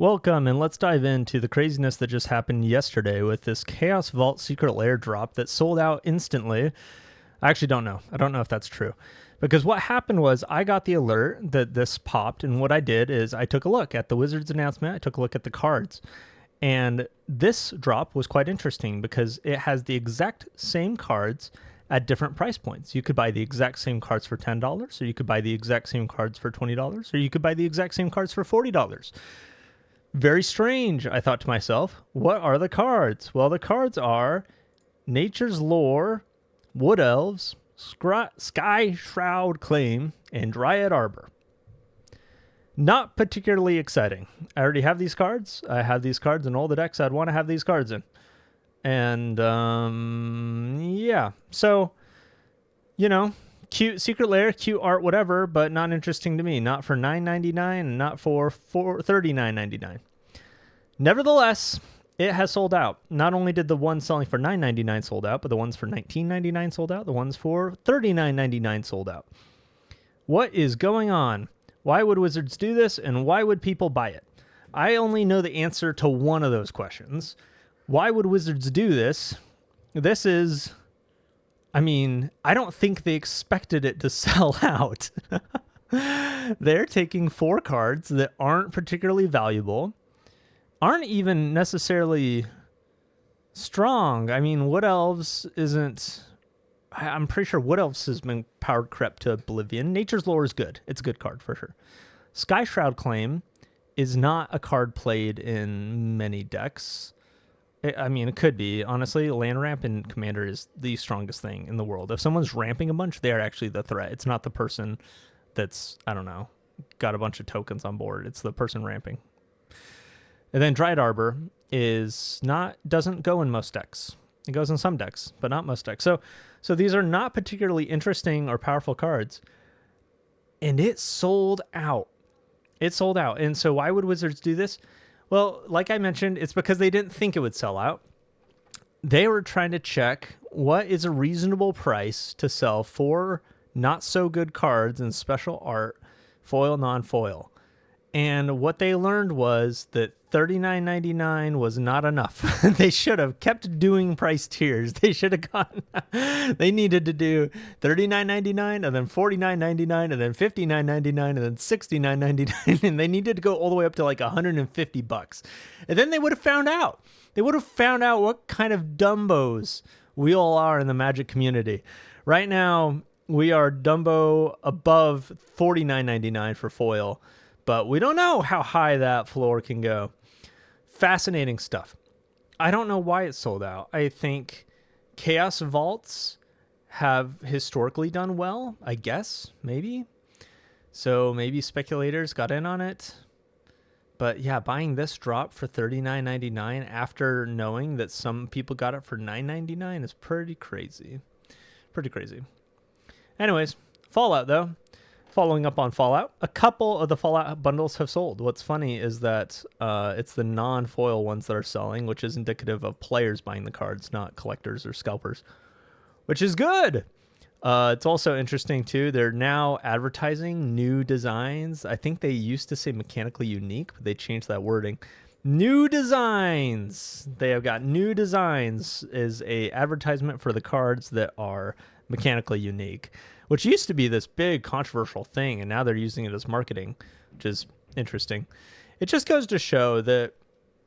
Welcome, and let's dive into the craziness that just happened yesterday with this Chaos Vault Secret Lair drop that sold out instantly. I actually don't know. I don't know if that's true. Because what happened was I got the alert that this popped, and what I did is I took a look at the Wizards announcement, I took a look at the cards, and this drop was quite interesting because it has the exact same cards at different price points. You could buy the exact same cards for $10, or you could buy the exact same cards for $20, or you could buy the exact same cards for $40. Very strange, I thought to myself. What are the cards? Well, the cards are Nature's Lore, Wood Elves, Sky Shroud Claim, and Dryad Arbor. Not particularly exciting. I already have these cards. I have these cards in all the decks I'd want to have these cards in. And, yeah. So, cute Secret Lair, cute art, whatever, but not interesting to me. Not for $9.99 and not for $39.99. Nevertheless, it has sold out. Not only did the ones selling for $9.99 sold out, but the ones for $19.99 sold out. The ones for $39.99 sold out. What is going on? Why would Wizards do this, and why would people buy it? I only know the answer to one of those questions. Why would Wizards do this? This is... I don't think they expected it to sell out. They're taking 4 cards that aren't particularly valuable, aren't even necessarily strong. Wood Elves isn't... I'm pretty sure Wood Elves has been powered crept to oblivion. Nature's Lore is good. It's a good card for sure. Sky Shroud Claim is not a card played in many decks. It could be. Honestly, land ramp in Commander is the strongest thing in the world. If someone's ramping a bunch, they're actually the threat. It's not the person that's, got a bunch of tokens on board. It's the person ramping. And then Dryad Arbor doesn't go in most decks. It goes in some decks, but not most decks. So these are not particularly interesting or powerful cards. And it sold out. It sold out. And so why would Wizards do this? Well, like I mentioned, it's because they didn't think it would sell out. They were trying to check what is a reasonable price to sell 4 not-so-good cards in special art, foil, non-foil. And what they learned was that $39.99 was not enough. They should have kept doing price tiers. They should have gone... They needed to do $39.99 and then $49.99 and then $59.99 and then $69.99. And they needed to go all the way up to like $150. And then they would have found out. They would have found out what kind of dumbos we all are in the Magic community. Right now, we are Dumbo above $49.99 for foil. But we don't know how high that floor can go. Fascinating stuff. I don't know why it sold out. I think Chaos Vaults have historically done well, I guess, maybe. So maybe speculators got in on it. But yeah, buying this drop for $39.99 after knowing that some people got it for $9.99 is pretty crazy. Pretty crazy. Anyways, Fallout though. Following up on Fallout, a couple of the Fallout bundles have sold. What's funny is that it's the non-foil ones that are selling, which is indicative of players buying the cards, not collectors or scalpers, which is good. It's also interesting, too. They're now advertising new designs. I think they used to say mechanically unique, but they changed that wording. New designs. They have got new designs is a advertisement for the cards that are mechanically unique, which used to be this big controversial thing, and now they're using it as marketing, which is interesting. It just goes to show that,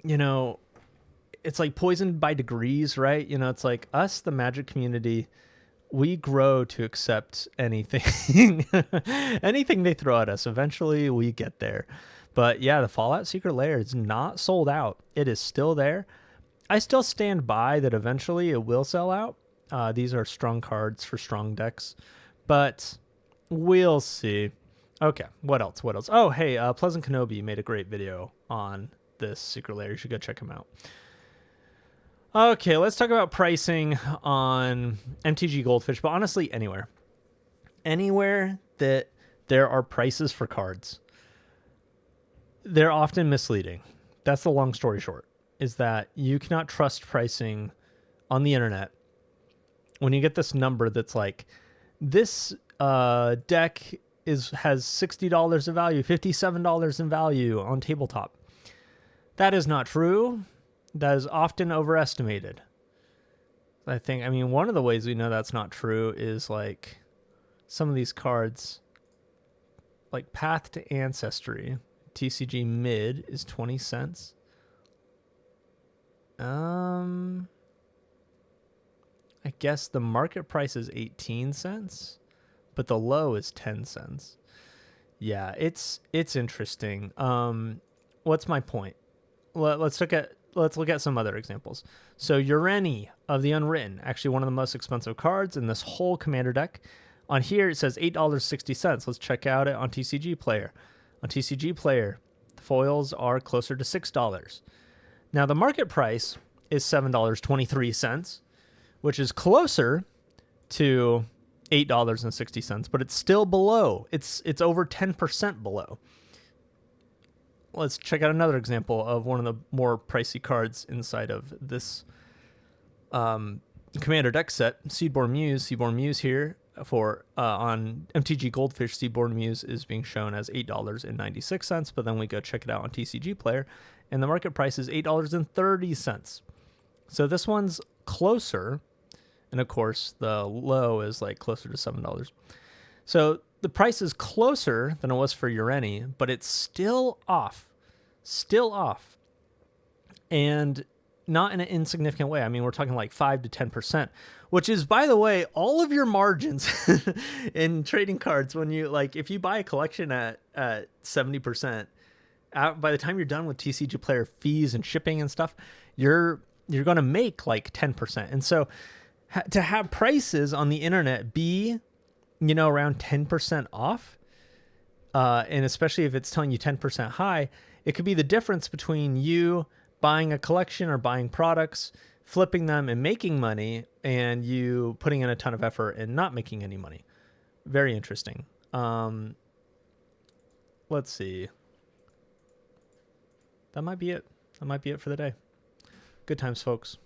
it's like poisoned by degrees, right? It's like us, the Magic community, we grow to accept anything. Anything they throw at us. Eventually, we get there. But yeah, the Fallout Secret Lair is not sold out. It is still there. I still stand by that eventually it will sell out. These are strong cards for strong decks. But we'll see. Okay, what else? Oh, hey, Pleasant Kenobi made a great video on this Secret Lair. You should go check him out. Okay, let's talk about pricing on MTG Goldfish, but honestly, anywhere. Anywhere that there are prices for cards, they're often misleading. That's the long story short, is that you cannot trust pricing on the internet when you get this number that's like, this deck has $60 of value, $57 in value on tabletop. That is not true. That is often overestimated. I mean, one of the ways we know that's not true is like some of these cards, like Path to Ancestry, TCG mid is 20 cents. I guess the market price is 18 cents, but the low is 10 cents. Yeah, it's interesting. What's my point? Let's look at some other examples. So Ureni of the Unwritten, actually one of the most expensive cards in this whole Commander deck. On here it says $8.60. Let's check out it on TCG Player. On TCG Player, the foils are closer to $6. Now the market price is $7.23, which is closer to $8.60, but it's still below. It's over 10% below. Let's check out another example of one of the more pricey cards inside of this Commander deck set, Seedborn Muse. Seedborn Muse here for on MTG Goldfish, Seedborn Muse is being shown as $8.96, but then we go check it out on TCG Player, and the market price is $8.30. So this one's closer, and of course the low is like closer to $7. So the price is closer than it was for Ureni, but it's still off. And not in an insignificant way. I mean, we're talking like 5 to 10%, which is, by the way, all of your margins in trading cards. When you like, if you buy a collection at 70%, by the time you're done with TCG Player fees and shipping and stuff, you're going to make like 10%. And so to have prices on the internet be, around 10% off, and especially if it's telling you 10% high, it could be the difference between you buying a collection or buying products, flipping them and making money, and you putting in a ton of effort and not making any money. Very interesting. Let's see. That might be it. That might be it for the day. Good times, folks.